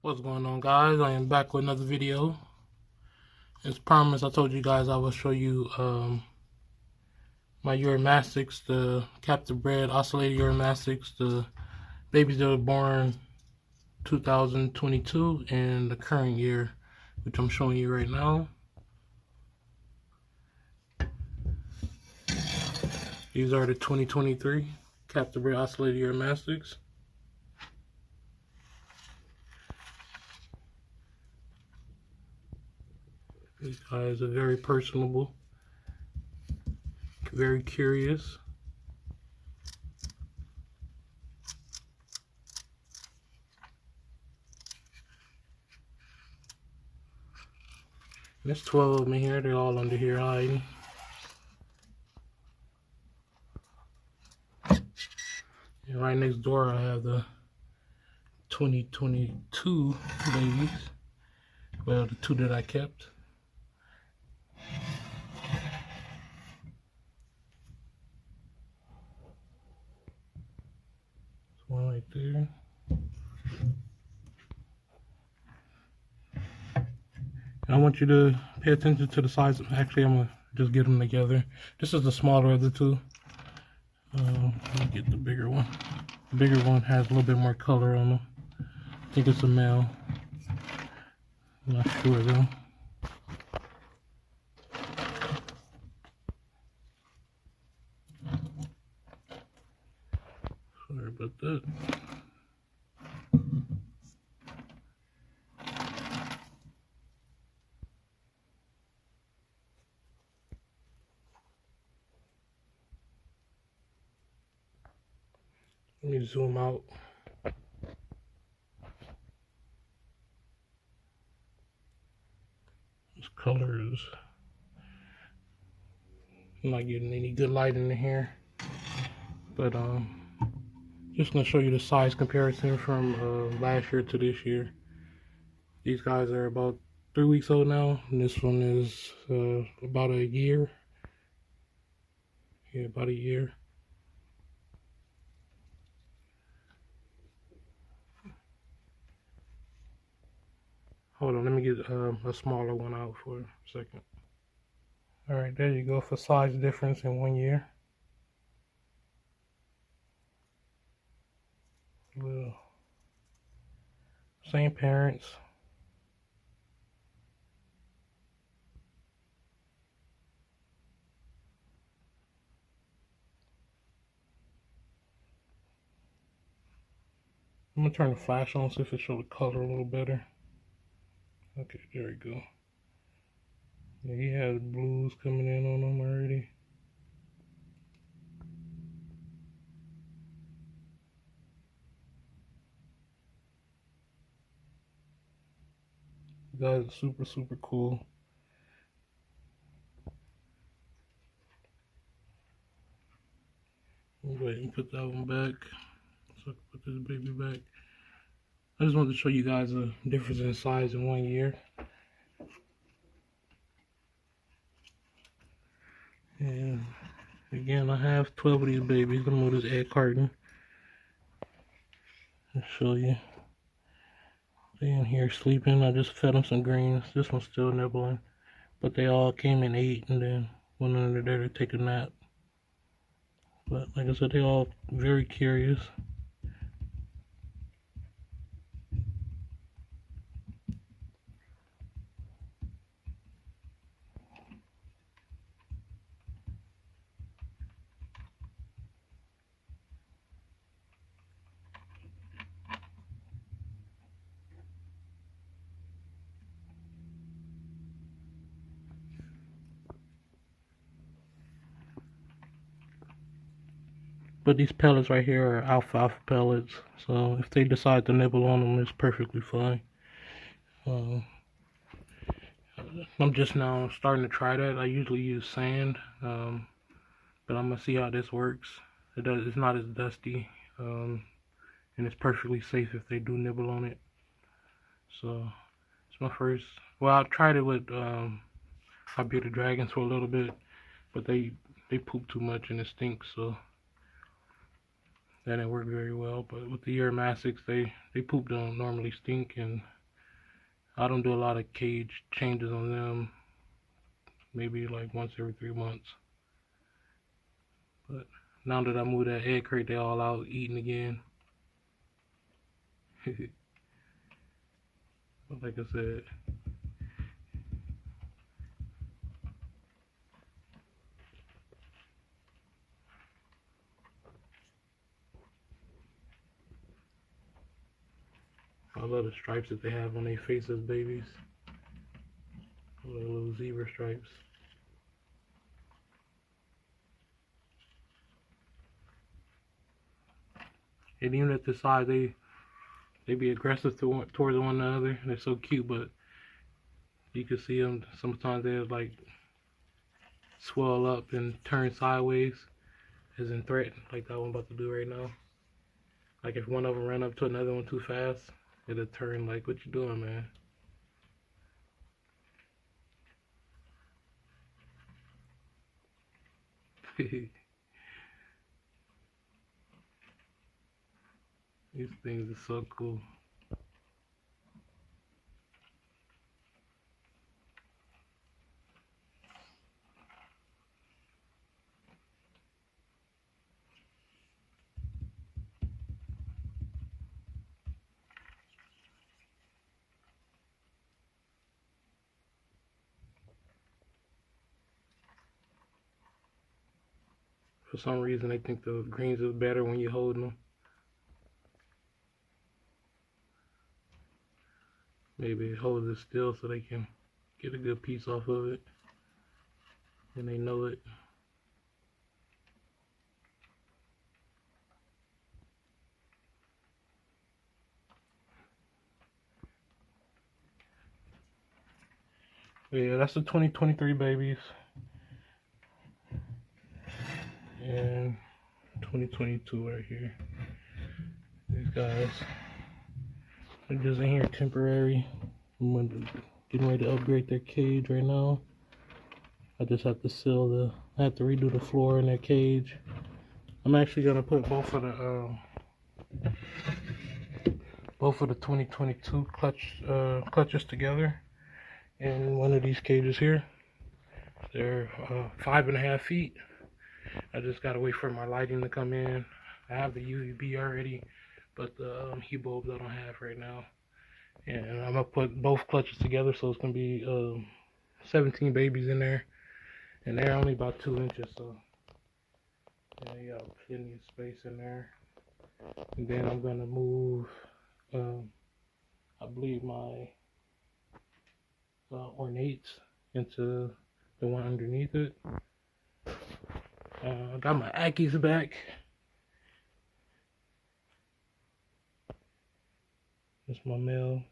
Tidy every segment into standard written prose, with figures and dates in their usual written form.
What's going on, guys? I am back with another video. As promised, I told you guys I will show you my uromastyx, the captive bred ocellated uromastyx, the babies that were born 2022 and the current year, which I'm showing you right now. These are the 2023 captive bred ocellated uromastyx. These guys are very personable, very curious. There's 12 of them in here. They're all under here hiding. And right next door, I have the 2022 babies. Well, the two that I kept. One right there. And I want you to pay attention to the size. Actually, I'm gonna just get them together. This is the smaller of the two. Let me get the bigger one. The bigger one has a little bit more color on them. I think it's a male. I'm not sure though. Sorry about that. Let me zoom out. This color is, I'm not getting any good light in here, but just gonna show you the size comparison from last year to this year. These guys are about 3 weeks old now, and this one is about a year. Yeah, about a year. Hold on, let me get a smaller one out for a second. Alright, there you go for size difference in 1 year. Well, same parents. I'm gonna turn the flash on, see if it shows the color a little better. Okay, there we go. Yeah, he has blues coming in on him already. You guys are super cool. I'll go ahead and put that one back. So I can put this baby back. I just wanted to show you guys a difference in size in 1 year. And again, I have 12 of these babies. I'm gonna move this egg carton and show you. They in here sleeping. I just fed them some greens. This one's still nibbling, but they all came and ate and then went under there to take a nap. But like I said, they all very curious. But these pellets right here are alfalfa pellets, so if they decide to nibble on them, it's perfectly fine. I'm just now starting to try that. I usually use sand, but I'm gonna see how this works. It's not as dusty, and it's perfectly safe if they do nibble on it. So it's my first. Well, I tried it with our bearded dragons for a little bit, but they poop too much and it stinks, so that didn't work very well. But with the uromastyx, they poop don't normally stink, and I don't do a lot of cage changes on them. Maybe like once every 3 months. But now that I moved that egg crate, they all out eating again. But like I said, I love the stripes that they have on their faces, babies. Little zebra stripes. And even at this size, they be aggressive towards one another. They're so cute, but you can see them sometimes they like swell up and turn sideways as in threat, like that one I'm about to do right now. Like if one of them ran up to another one too fast, it'll turn like, what you doing, man? These things are so cool. For some reason, they think the greens is better when you're holding them. Maybe it holds it still so they can get a good piece off of it. And they know it. But yeah, that's the 2023 babies. And 2022 right here. These guys are just in here temporary. I'm getting ready to upgrade their cage right now. I just have to I have to redo the floor in their cage. I'm actually gonna put both of the 2022 clutches together in one of these cages here. They're 5.5 feet. I just gotta wait for my lighting to come in. I have the UVB already, but the heat bulbs I don't have right now. And I'm gonna put both clutches together, so it's gonna be 17 babies in there, and they're only about 2 inches, so yeah, you got plenty of space in there. And then I'm gonna move, I believe my ornates into the one underneath it. I got my Ackies back. That's my male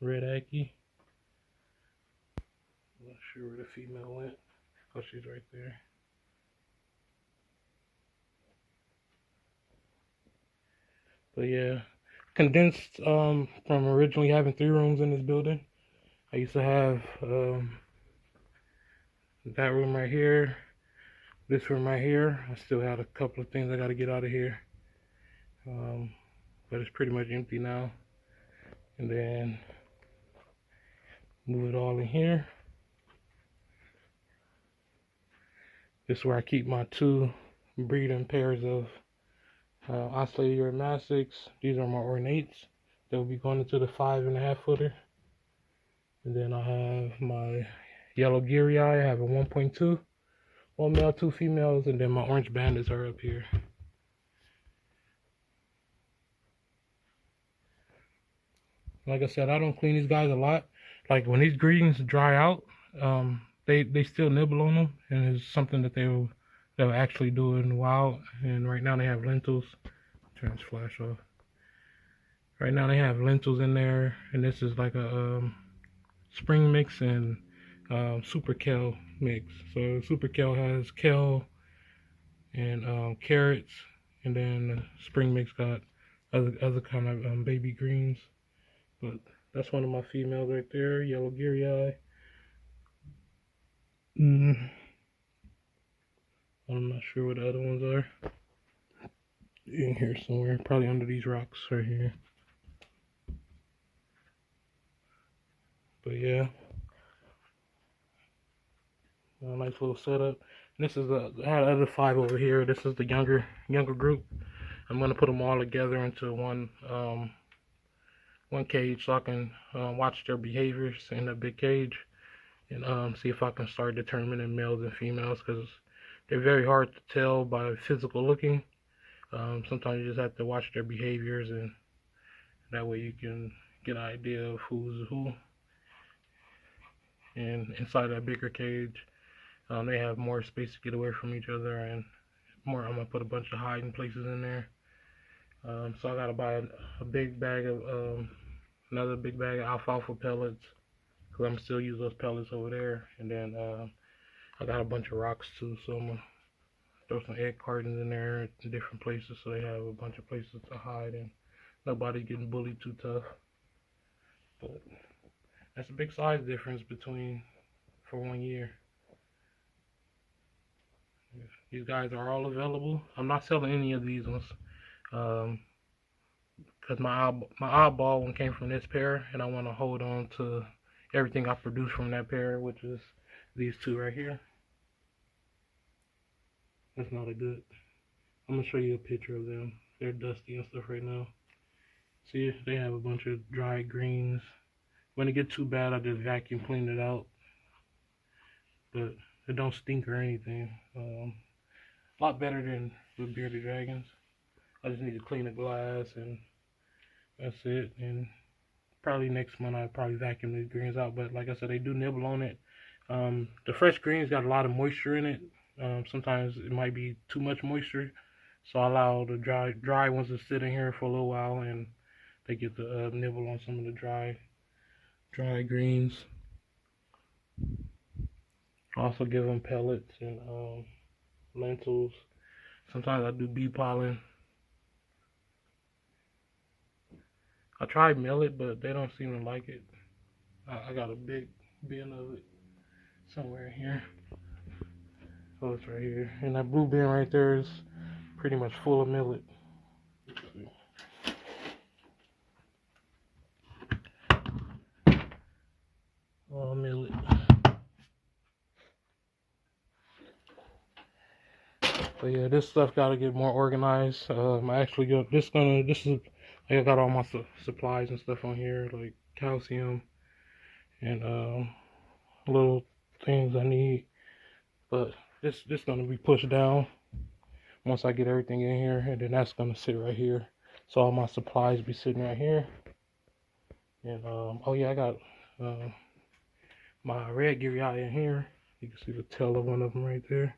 red Ackie. I'm not sure where the female went. Oh, she's right there. But yeah, condensed from originally having 3 rooms in this building. I used to have that room right here, this room right here. I still had a couple of things I got to get out of here, but it's pretty much empty now. And then move it all in here. This is where I keep my 2 breeding pairs of OCCELATED UROMASTYX. These are my ornates. They'll be going into the 5.5 footer. And then I have my yellow geary eye. I have a 1.2. 1 male, 2 females, and then my orange bandits are up here. Like I said, I don't clean these guys a lot. Like when these greens dry out, they still nibble on them, and it's something that they'll actually do in the wild. And right now they have lentils. Turn this flash off. Right now they have lentils in there, and this is like a spring mix and super kale mix. So super kale has kale and carrots, and then spring mix got other kind of baby greens. But that's one of my females right there, yellow geary eye. I'm not sure what the other ones are. In here somewhere, probably under these rocks right here. yeah, a nice little setup. And this is I had other 5 over here. This is the younger group. I'm gonna put them all together into one cage so I can watch their behaviors in that big cage, and see if I can start determining males and females, because they're very hard to tell by physical looking. Sometimes you just have to watch their behaviors, and that way you can get an idea of who's who. And inside that bigger cage, they have more space to get away from each other, and more. I'm gonna put a bunch of hiding places in there. So I gotta buy a big bag of another big bag of alfalfa pellets, because I'm still use those pellets over there. And then I got a bunch of rocks too, so I'm gonna throw some egg cartons in there in different places, so they have a bunch of places to hide and nobody's getting bullied too tough. But that's a big size difference between for 1 year. These guys are all available. I'm not selling any of these ones, because my eyeball one came from this pair, and I want to hold on to everything I produce from that pair, which is these 2 right here. That's not a good. I'm gonna show you a picture of them. They're dusty and stuff right now. See, they have a bunch of dry greens. When it gets too bad, I just vacuum clean it out, but it don't stink or anything. A lot better than with bearded dragons. I just need to clean the glass, and that's it. And probably next month I'll probably vacuum these greens out. But like I said, they do nibble on it. The fresh greens got a lot of moisture in it. Sometimes it might be too much moisture, so I allow the dry ones to sit in here for a little while, and they get to nibble on some of the dry greens. Also give them pellets and lentils. Sometimes I do bee pollen. I tried millet, but they don't seem to like it. I got a big bin of it somewhere here. Oh, it's right here. And that blue bin right there is pretty much full of millet. All millet. But yeah, this stuff got to get more organized. I actually got this is I got all my supplies and stuff on here, like calcium and little things I need. But this gonna be pushed down once I get everything in here, and then that's gonna sit right here. So all my supplies be sitting right here. And oh yeah, I got my red gyri in here. You can see the tail of one of them right there.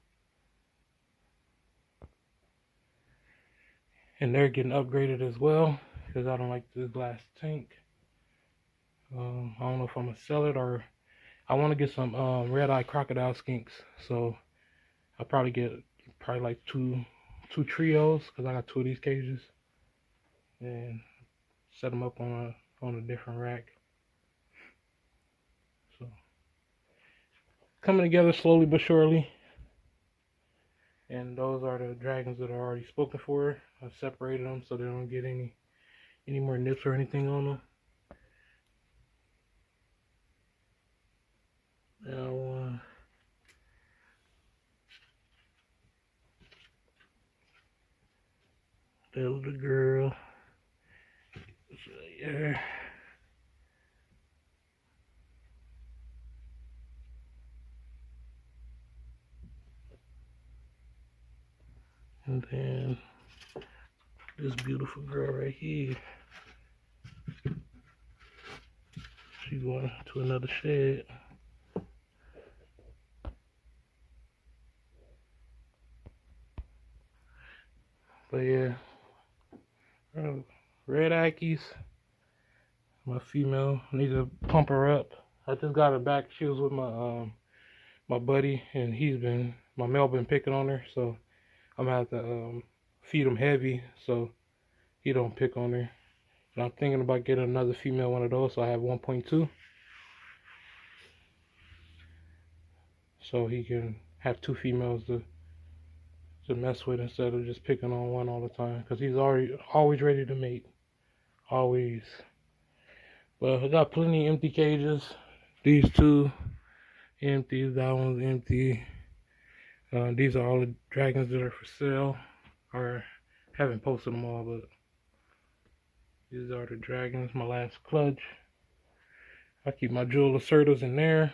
And they're getting upgraded as well, because I don't like the glass tank. I don't know if I'm gonna sell it, or I want to get some red-eye crocodile skinks. So I'll probably get like two trios, because I got 2 of these cages, and set them up on a different rack. So coming together slowly but surely. And those are the dragons that are already spoken for. I separated them so they don't get any more nips or anything on them. Now, there's the girl. So, yeah. And then this beautiful girl right here. She's going to another shed. But yeah, red Ickies, my female. I need to pump her up. I just got her back. She was with my buddy, and my male been picking on her, so I'm gonna have to feed him heavy so he don't pick on her. And I'm thinking about getting another female one of those, so I have 1.2, so he can have 2 females to mess with instead of just picking on one all the time, because he's always ready to mate, always. But I got plenty of empty cages. These two empty, that one's empty. These are all the dragons that are for sale, or haven't posted them all, but these are the dragons, my last clutch. I keep my jewel assertives in there.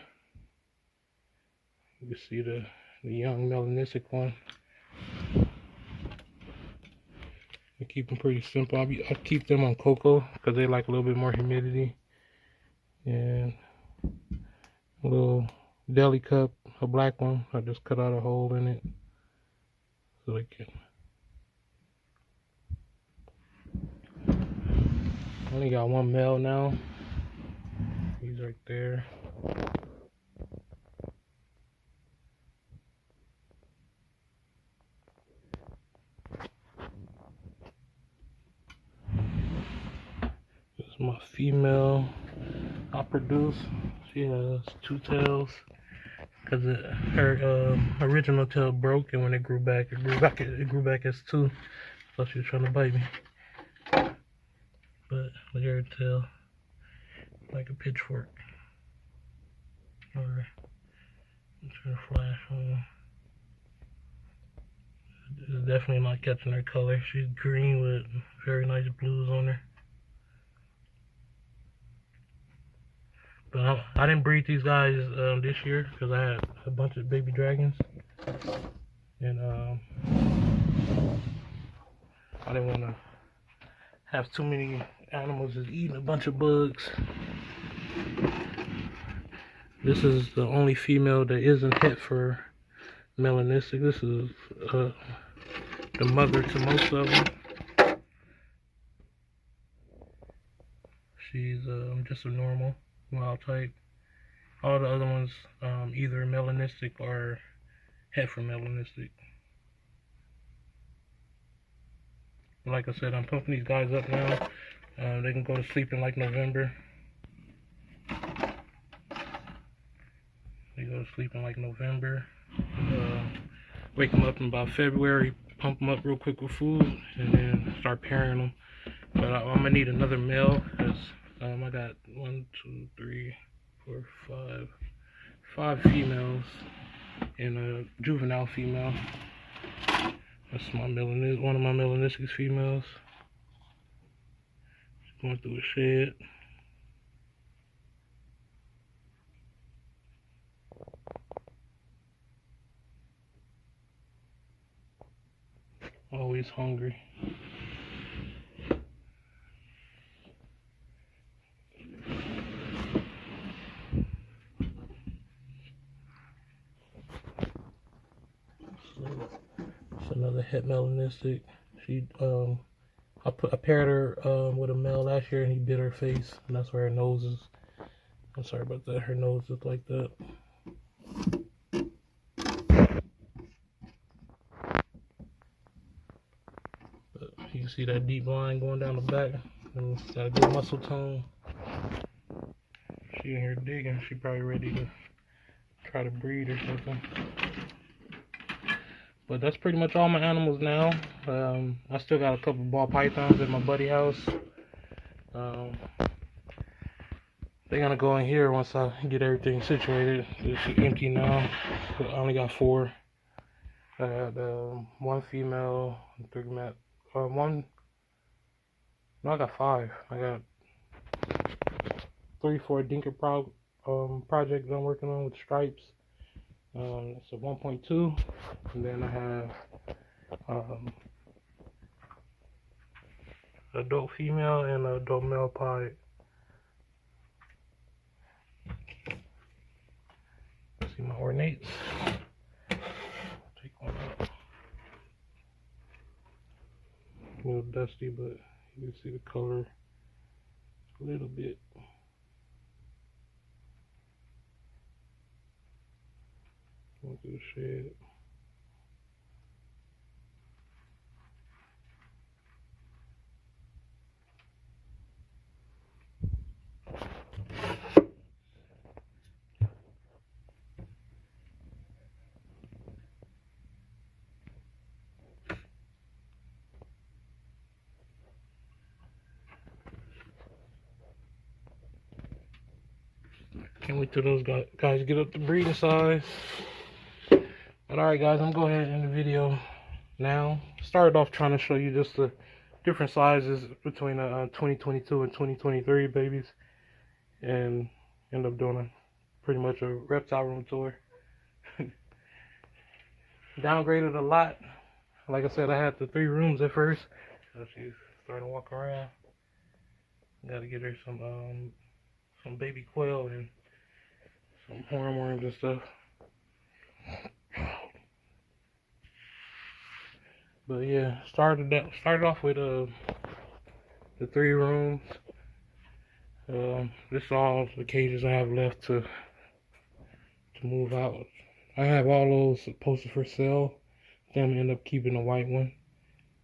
You can see the young melanistic one. I keep them pretty simple. I keep them on cocoa because they like a little bit more humidity. And a little deli cup, a black one. I just cut out a hole in it so they can. I only got one male now. He's right there. This is my female I produce. She has two tails because her original tail broke, and when it grew back as two. So she was trying to bite me. But look at her tail, like a pitchfork. Or I'm trying to flash on. It's definitely not catching her color. She's green with very nice blues on her. But I didn't breed these guys this year because I had a bunch of baby dragons, and I didn't want to have too many animals just eating a bunch of bugs. This is the only female that isn't het for melanistic. This is the mother to most of them. She's just a normal wild type. All the other ones either melanistic or het for melanistic. Like I said, I'm pumping these guys up now. They can go to sleep in like November. They go to sleep in like November. Wake them up in about February, pump them up real quick with food, and then start pairing them. But I'm gonna need another male because I got 1, 2, 3, 4, 5 females and a juvenile female. That's one of my melanistic females. She's going through a shed. Always hungry. It's another het melanistic. She I paired her with a male last year, and he bit her face, and that's where her nose is. I'm sorry about that. Her nose looked like that. But you can see that deep line going down the back, and got a good muscle tone. She in here digging. She probably ready to try to breed or something. But that's pretty much all my animals now. I still got a couple ball pythons at my buddy's house. They're gonna go in here once I get everything situated. It's empty now. I only got 4. I had 1 female, 3 male. I got 5. I got 3 for a dinker project that I'm working on with stripes. It's a 1.2, and then I have adult female and adult male pod. See my ornates. Take one out. A little dusty, but you can see the color a little bit. Going through the shed. Can't wait till those guys get up to breeding size. But alright guys, I'm going to go ahead and end the video now. Started off trying to show you just the different sizes between 2022 and 2023 babies. And end up doing pretty much a reptile room tour. Downgraded a lot. Like I said, I had the 3 rooms at first. So she's starting to walk around. Gotta get her some baby quail and some hornworms and stuff. But yeah, started off with the 3 rooms. This is all the cages I have left to move out. I have all those posted for sale. Then we end up keeping the white one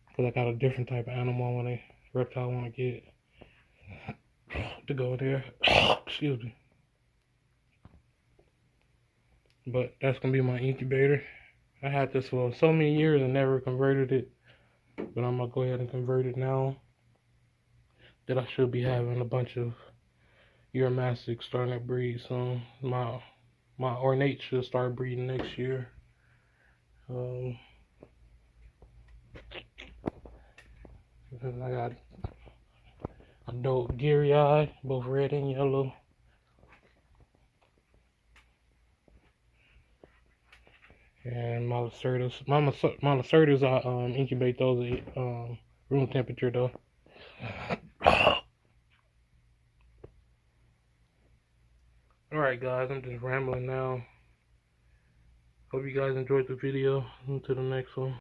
because I got a different type of animal when a reptile want to get to go there. Excuse me. But that's gonna be my incubator. I had this for so many years and never converted it, but I'm gonna go ahead and convert it now. That I should be having a bunch of uromastyx starting to breed soon. My ornate should start breeding next year. And I got adult geary eye, both red and yellow. And my Lacertas, I incubate those at room temperature though. Alright guys, I'm just rambling now. Hope you guys enjoyed the video. On to the next one.